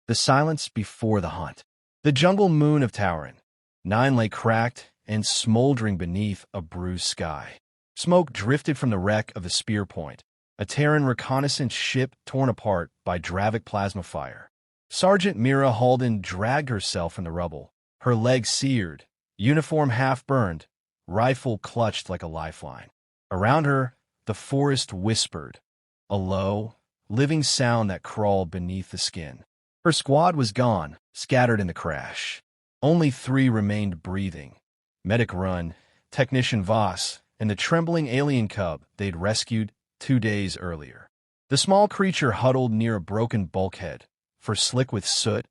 The silence before the hunt. The jungle moon of Terran. 9 lay cracked and smoldering beneath a bruised sky. Smoke drifted from the wreck of the Spearpoint, a Terran reconnaissance ship torn apart by Dravik plasma fire. Sergeant Mira Halden dragged herself from the rubble, her legs seared, uniform half-burned, rifle clutched like a lifeline. Around her, the forest whispered, a low, living sound that crawled beneath the skin. Her squad was gone, scattered in the crash. Only 3 remained breathing. Medic Run, Technician Voss, and the trembling alien cub they'd rescued 2 days earlier. The small creature huddled near a broken bulkhead, fur slick with soot,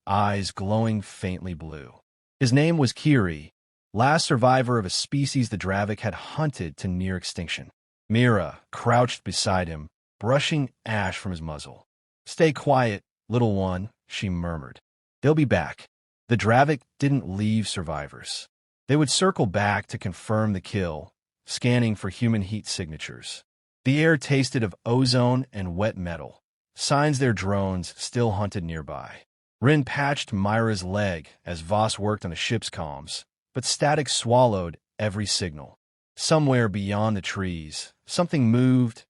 eyes glowing faintly blue. His name was Kiri, last survivor of a species the Dravik had hunted to near extinction. Mira crouched beside him, brushing ash from his muzzle. "Stay quiet, little one," she murmured. "They'll be back." The Dravik didn't leave survivors. They would circle back to confirm the kill, scanning for human heat signatures. The air tasted of ozone and wet metal, signs their drones still hunted nearby. Rin patched Mira's leg as Voss worked on the ship's comms, but static swallowed every signal. Somewhere beyond the trees, something moved,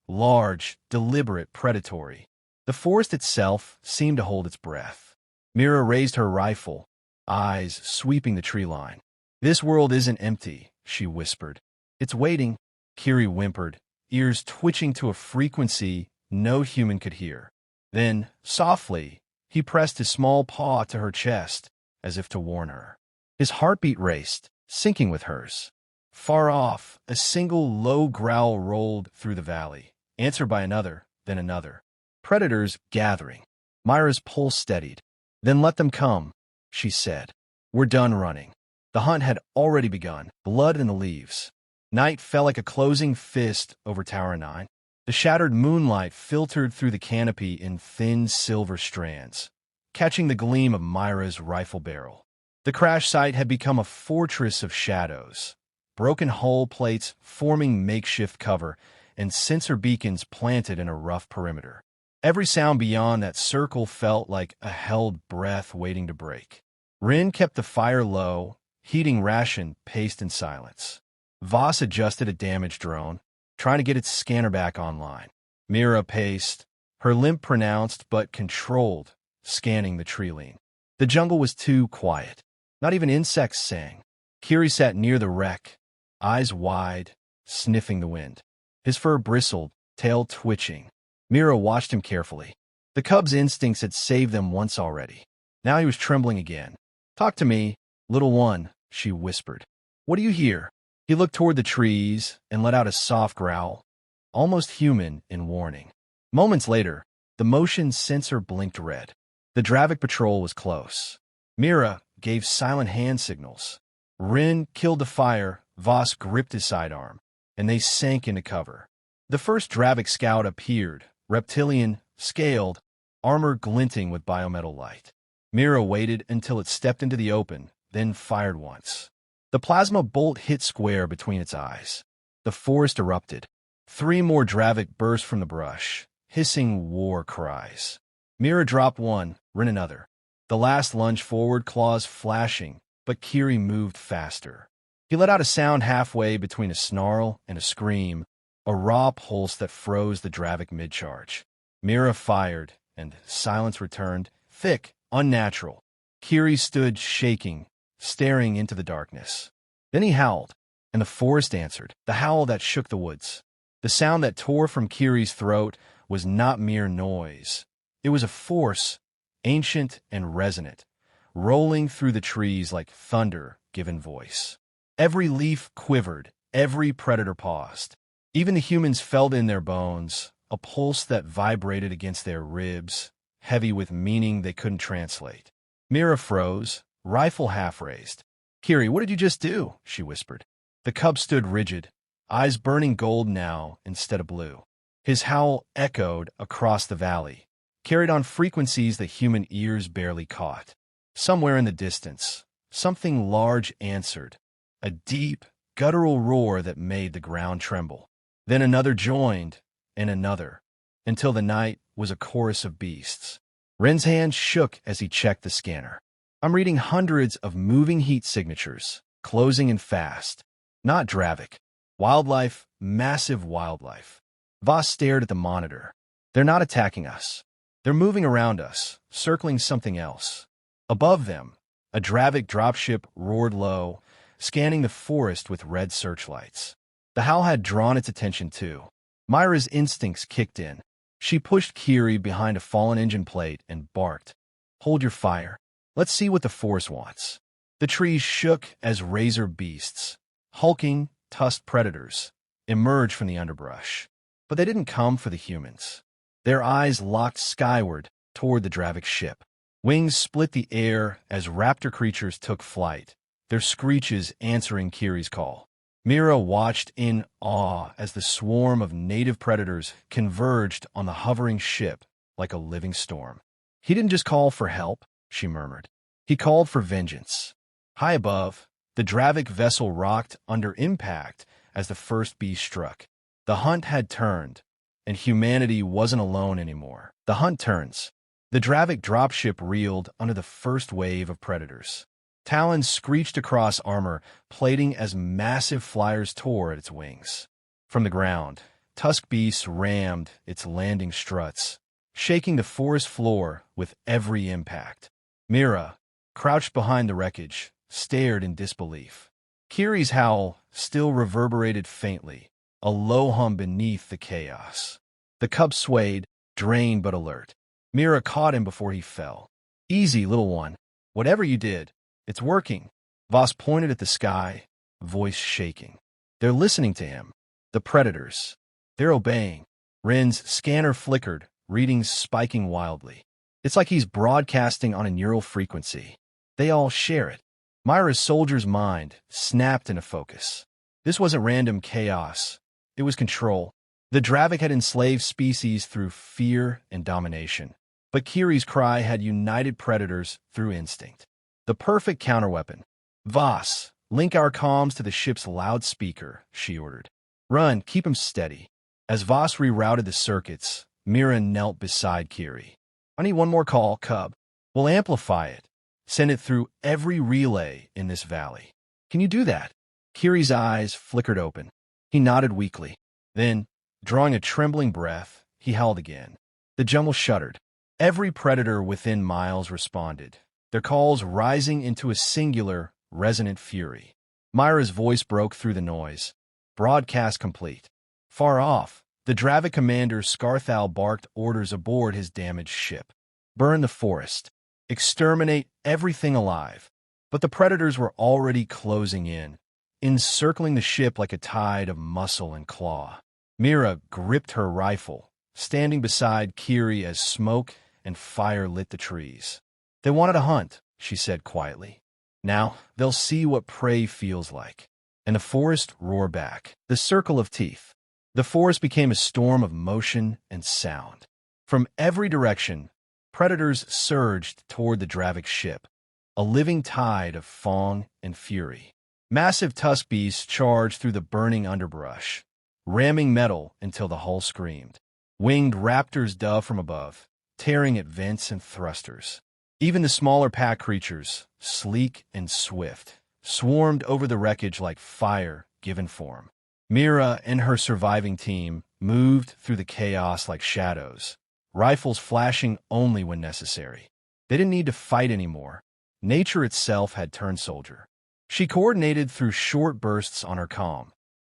large, deliberate, predatory. The forest itself seemed to hold its breath. Mira raised her rifle, eyes sweeping the tree line. "This world isn't empty," she whispered. "It's waiting." Kiri whimpered, ears twitching to a frequency no human could hear. Then, softly, he pressed his small paw to her chest, as if to warn her. His heartbeat raced, syncing with hers. Far off, a single low growl rolled through the valley, answered by another, then another. Predators gathering. Mira's pulse steadied. "Then let them come," she said. "We're done running." The hunt had already begun, blood in the leaves. Night fell like a closing fist over Tower 9. The shattered moonlight filtered through the canopy in thin silver strands, catching the gleam of Mira's rifle barrel. The crash site had become a fortress of shadows, broken hull plates forming makeshift cover, and sensor beacons planted in a rough perimeter. Every sound beyond that circle felt like a held breath waiting to break. Rin kept the fire low, heating ration paced in silence. Voss adjusted a damaged drone, trying to get its scanner back online. Mira paced, her limp pronounced but controlled, scanning the tree line. The jungle was too quiet. Not even insects sang. Kiri sat near the wreck, eyes wide, sniffing the wind. His fur bristled, tail twitching. Mira watched him carefully. The cub's instincts had saved them once already. Now he was trembling again. "Talk to me, little one," she whispered. "What do you hear?" He looked toward the trees and let out a soft growl, almost human in warning. Moments later, the motion sensor blinked red. The Dravik patrol was close. Mira gave silent hand signals. Rin killed the fire, Voss gripped his sidearm, and they sank into cover. The first Dravik scout appeared, reptilian, scaled, armor glinting with biometal light. Mira waited until it stepped into the open, then fired once. The plasma bolt hit square between its eyes. The forest erupted. 3 more Dravik burst from the brush, hissing war cries. Mira dropped one, Rin another. The last lunged forward, claws flashing, but Kiri moved faster. He let out a sound halfway between a snarl and a scream, a raw pulse that froze the Dravik mid-charge. Mira fired, and silence returned, thick, unnatural. Kiri stood shaking, staring into the darkness. Then he howled, and the forest answered, the howl that shook the woods. The sound that tore from Kiri's throat was not mere noise. It was a force, ancient and resonant, rolling through the trees like thunder given voice. Every leaf quivered, every predator paused. Even the humans felt in their bones, a pulse that vibrated against their ribs, heavy with meaning they couldn't translate. Mira froze, rifle half-raised. "Kiri, what did you just do?" she whispered. The cub stood rigid, eyes burning gold now instead of blue. His howl echoed across the valley, carried on frequencies that human ears barely caught. Somewhere in the distance, something large answered, a deep, guttural roar that made the ground tremble. Then another joined, and another, until the night was a chorus of beasts. Ren's hand shook as he checked the scanner. I'm reading hundreds of moving heat signatures, closing in fast. Not Dravik. Wildlife, massive wildlife. Voss stared at the monitor. They're not attacking us. They're moving around us, circling something else. Above them, a Dravik dropship roared low, scanning the forest with red searchlights. The howl had drawn its attention too. Mira's instincts kicked in. She pushed Kiri behind a fallen engine plate and barked. Hold your fire. Let's see what the force wants. The trees shook as razor beasts, hulking, tusked predators, emerged from the underbrush. But they didn't come for the humans. Their eyes locked skyward toward the Dravik ship. Wings split the air as raptor creatures took flight, their screeches answering Kiri's call. Mira watched in awe as the swarm of native predators converged on the hovering ship like a living storm. He didn't just call for help, she murmured. He called for vengeance. High above, the Dravik vessel rocked under impact as the first beast struck. The hunt had turned, and humanity wasn't alone anymore. The hunt turns. The Dravik dropship reeled under the first wave of predators. Talons screeched across armor, plating as massive flyers tore at its wings. From the ground, tusk beasts rammed its landing struts, shaking the forest floor with every impact. Mira, crouched behind the wreckage, stared in disbelief. Kiri's howl still reverberated faintly, a low hum beneath the chaos. The cub swayed, drained but alert. Mira caught him before he fell. Easy, little one. Whatever you did, it's working. Voss pointed at the sky, voice shaking. They're listening to him. The predators. They're obeying. Ren's scanner flickered, readings spiking wildly. It's like he's broadcasting on a neural frequency. They all share it. Mira's soldier's mind snapped into focus. This wasn't random chaos. It was control. The Dravik had enslaved species through fear and domination. But Kiri's cry had united predators through instinct. The perfect counterweapon. Voss, link our comms to the ship's loudspeaker, she ordered. Run, keep him steady. As Voss rerouted the circuits, Mira knelt beside Kiri. I need one more call, Cub. We'll amplify it. Send it through every relay in this valley. Can you do that? Kiri's eyes flickered open. He nodded weakly. Then, drawing a trembling breath, he howled again. The jungle shuddered. Every predator within miles responded, their calls rising into a singular, resonant fury. Mira's voice broke through the noise. Broadcast complete. Far off, the Dravik commander Scarthal barked orders aboard his damaged ship. Burn the forest. Exterminate everything alive. But the predators were already closing in, encircling the ship like a tide of muscle and claw. Mira gripped her rifle, standing beside Kiri as smoke and fire lit the trees. They wanted a hunt, she said quietly. Now they'll see what prey feels like. And the forest roared back. The circle of teeth. The forest became a storm of motion and sound. From every direction, predators surged toward the Dravik ship, a living tide of fawn and fury. Massive tusk beasts charged through the burning underbrush, ramming metal until the hull screamed. Winged raptors dove from above, tearing at vents and thrusters. Even the smaller pack creatures, sleek and swift, swarmed over the wreckage like fire given form. Mira and her surviving team moved through the chaos like shadows, rifles flashing only when necessary. They didn't need to fight anymore. Nature itself had turned soldier. She coordinated through short bursts on her comm,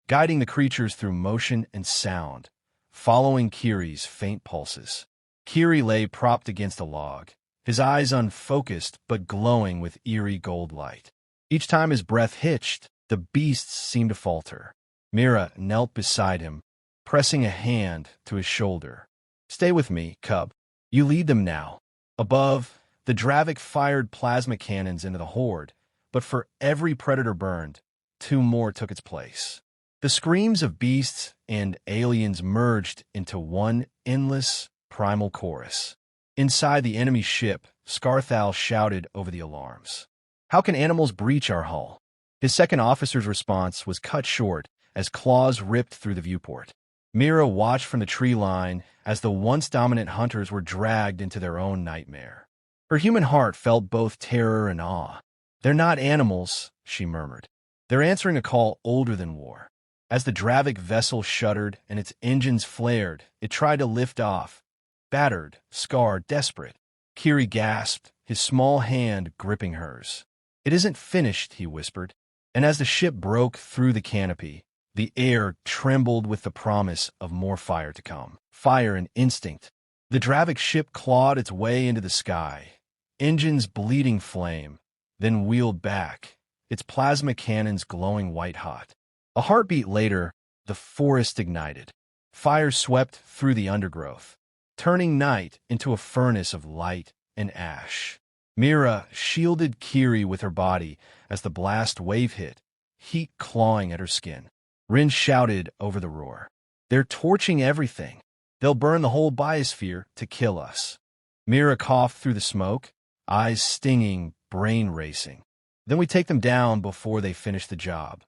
guiding the creatures through motion and sound, following Kiri's faint pulses. Kiri lay propped against a log, his eyes unfocused but glowing with eerie gold light. Each time his breath hitched, the beasts seemed to falter. Mira knelt beside him, pressing a hand to his shoulder. Stay with me, Cub. You lead them now. Above, the Dravik fired plasma cannons into the horde, but for every predator burned, two more took its place. The screams of beasts and aliens merged into one endless, primal chorus. Inside the enemy ship, Scarthal shouted over the alarms. How can animals breach our hull? His second officer's response was cut short as claws ripped through the viewport. Mira watched from the tree line as the once dominant hunters were dragged into their own nightmare. Her human heart felt both terror and awe. "They're not animals," she murmured. "They're answering a call older than war." As the Dravik vessel shuddered and its engines flared, it tried to lift off. Battered, scarred, desperate. Kiri gasped, his small hand gripping hers. "It isn't finished," he whispered. And as the ship broke through the canopy, the air trembled with the promise of more fire to come. Fire and instinct. The Dravik ship clawed its way into the sky, engines bleeding flame, then wheeled back, its plasma cannons glowing white-hot. A heartbeat later, the forest ignited. Fire swept through the undergrowth, turning night into a furnace of light and ash. Mira shielded Kiri with her body as the blast wave hit, heat clawing at her skin. Rin shouted over the roar. "They're torching everything. They'll burn the whole biosphere to kill us." Mira coughed through the smoke, eyes stinging, brain racing. "Then we take them down before they finish the job."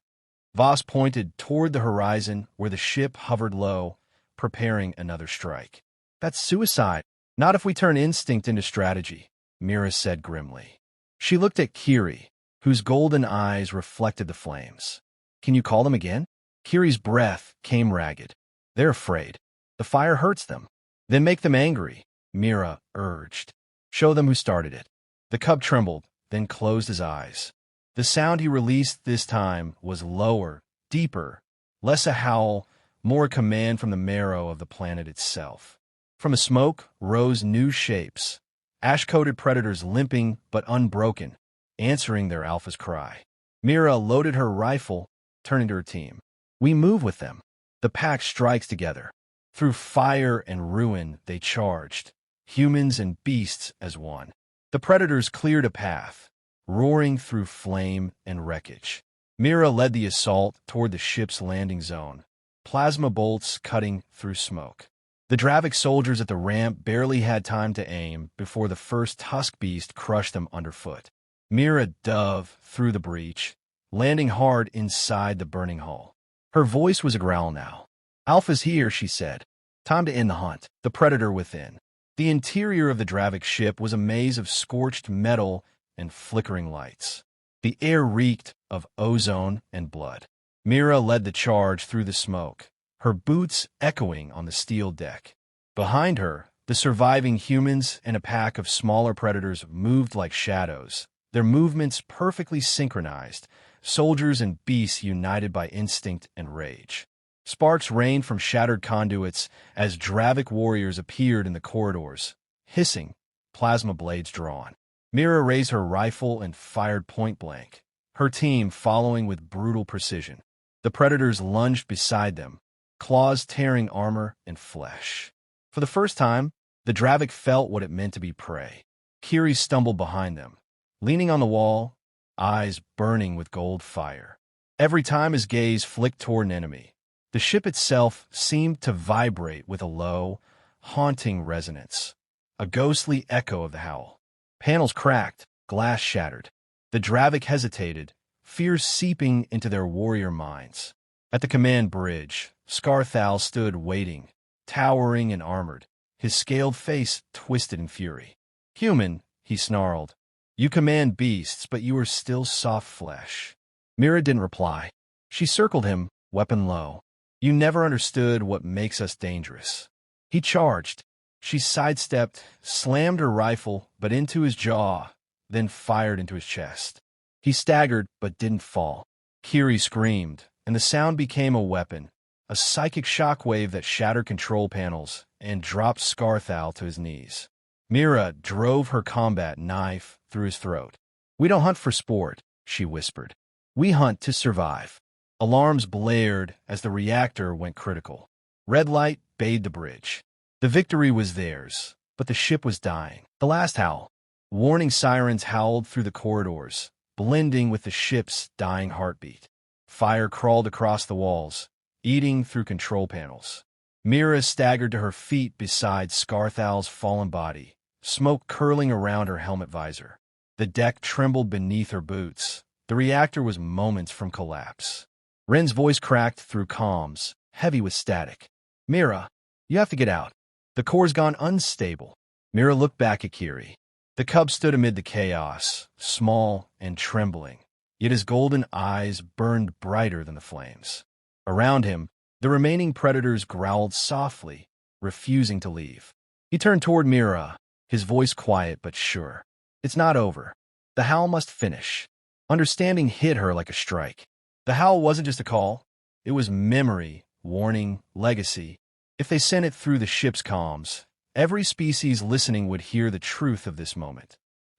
Voss pointed toward the horizon where the ship hovered low, preparing another strike. "That's suicide. Not if we turn instinct into strategy," Mira said grimly. She looked at Kiri, whose golden eyes reflected the flames. "Can you call them again?" Kiri's breath came ragged. "They're afraid. The fire hurts them." "Then make them angry," Mira urged. "Show them who started it." The cub trembled, then closed his eyes. The sound he released this time was lower, deeper, less a howl, more a command from the marrow of the planet itself. From the smoke rose new shapes, ash-coated predators limping but unbroken, answering their alpha's cry. Mira loaded her rifle, turning to her team. "We move with them. The pack strikes together." Through fire and ruin they charged, humans and beasts as one. The predators cleared a path, roaring through flame and wreckage. Mira led the assault toward the ship's landing zone, plasma bolts cutting through smoke. The Dravik soldiers at the ramp barely had time to aim before the first tusk beast crushed them underfoot. Mira dove through the breach, landing hard inside the burning hull. Her voice was a growl now. "Alpha's here," she said. "Time to end the hunt." The predator within. The interior of the Dravik ship was a maze of scorched metal and flickering lights. The air reeked of ozone and blood. Mira led the charge through the smoke, her boots echoing on the steel deck. Behind her, the surviving humans and a pack of smaller predators moved like shadows, their movements perfectly synchronized, soldiers and beasts united by instinct and rage. Sparks rained from shattered conduits as Dravik warriors appeared in the corridors, hissing, plasma blades drawn. Mira raised her rifle and fired point-blank, her team following with brutal precision. The predators lunged beside them, claws tearing armor and flesh. For the first time, the Dravik felt what it meant to be prey. Kiri stumbled behind them, leaning on the wall, eyes burning with gold fire. Every time his gaze flicked toward an enemy, the ship itself seemed to vibrate with a low, haunting resonance, a ghostly echo of the howl. Panels cracked, glass shattered. The Dravik hesitated, fear seeping into their warrior minds. At the command bridge, Scarthal stood waiting, towering and armored, his scaled face twisted in fury. "Human," he snarled, "you command beasts, but you are still soft flesh." Mira didn't reply. She circled him, weapon low. "You never understood what makes us dangerous." He charged. She sidestepped, slammed her rifle, but into his jaw, then fired into his chest. He staggered, but didn't fall. Kiri screamed, and the sound became a weapon, a psychic shockwave that shattered control panels and dropped Scarthal to his knees. Mira drove her combat knife through his throat. "We don't hunt for sport," she whispered. "We hunt to survive." Alarms blared as the reactor went critical. Red light bayed the bridge. The victory was theirs, but the ship was dying. The last howl. Warning sirens howled through the corridors, blending with the ship's dying heartbeat. Fire crawled across the walls, eating through control panels. Mira staggered to her feet beside Scarthal's fallen body, smoke curling around her helmet visor. The deck trembled beneath her boots. The reactor was moments from collapse. Ren's voice cracked through comms, heavy with static. Mira, you have to get out. The core's gone unstable. Mira looked back at Kiri. The cub stood amid the chaos, small and trembling, yet his golden eyes burned brighter than the flames. Around him, the remaining predators growled softly, refusing to leave. He turned toward Mira, his voice quiet but sure. It's not over. The howl must finish. Understanding hit her like a strike. The howl wasn't just a call. It was memory, warning, legacy. If they sent it through the ship's comms, every species listening would hear the truth of this moment.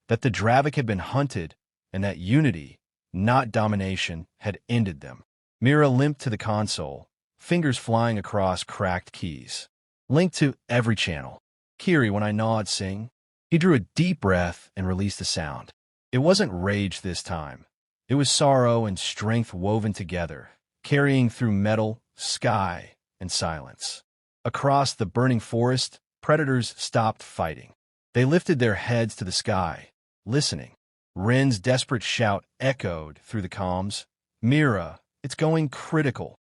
That the Dravik had been hunted, and that unity, not domination, had ended them. Mira limped to the console, fingers flying across cracked keys. Linked to every channel. Kiri, when I gnawed, sing. He drew a deep breath and released a sound. It wasn't rage this time. It was sorrow and strength woven together, carrying through metal, sky, and silence. Across the burning forest, predators stopped fighting. They lifted their heads to the sky, listening. Ren's desperate shout echoed through the comms. Mira, it's going critical.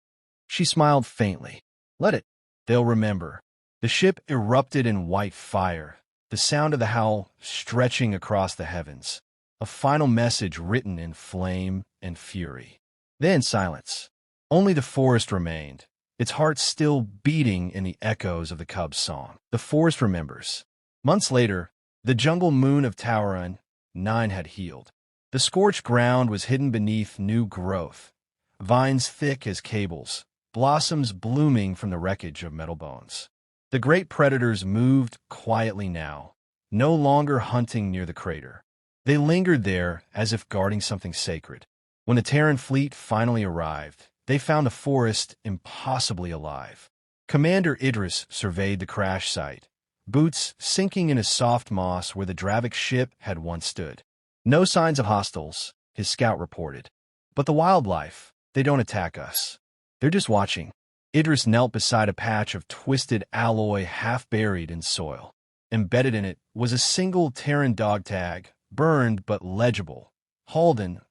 She smiled faintly. Let it. They'll remember. The ship erupted in white fire, the sound of the howl stretching across the heavens. A final message written in flame and fury. Then silence. Only the forest remained, its heart still beating in the echoes of the cub's song. The forest remembers. Months later, the jungle moon of Terran 9 had healed. The scorched ground was hidden beneath new growth, vines thick as cables, blossoms blooming from the wreckage of metal bones. The great predators moved quietly now, no longer hunting near the crater. They lingered there as if guarding something sacred. When the Terran fleet finally arrived, they found the forest impossibly alive. Commander Idris surveyed the crash site, boots sinking in a soft moss where the Dravik ship had once stood. No signs of hostiles, his scout reported. But the wildlife, they don't attack us. They're just watching. Idris knelt beside a patch of twisted alloy half buried in soil. Embedded in it was a single Terran dog tag, burned but legible. Halden.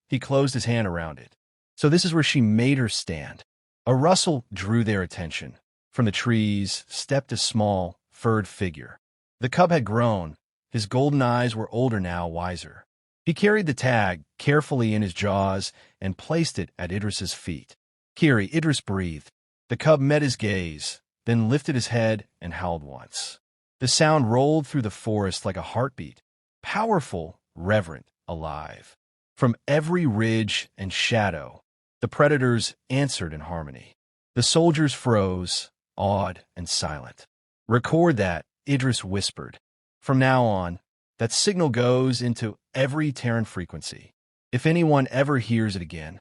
He closed his hand around it. So this is where she made her stand. A rustle drew their attention. From the trees stepped a small, furred figure. The cub had grown. His golden eyes were older now, wiser. He carried the tag carefully in his jaws and placed it at Idris's feet. Kiri, Idris breathed. The cub met his gaze, then lifted his head and howled once. The sound rolled through the forest like a heartbeat. Powerful, reverent, alive. From every ridge and shadow, the predators answered in harmony. The soldiers froze, awed and silent. Record that, Idris whispered. From now on, that signal goes into every Terran frequency. If anyone ever hears it again.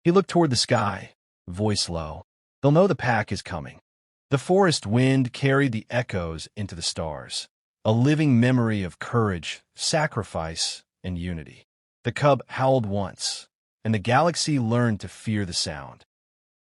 He looked toward the sky, voice low. They'll know the pack is coming. The forest wind carried the echoes into the stars, a living memory of courage, sacrifice, and unity. The cub howled once, and the galaxy learned to fear the sound.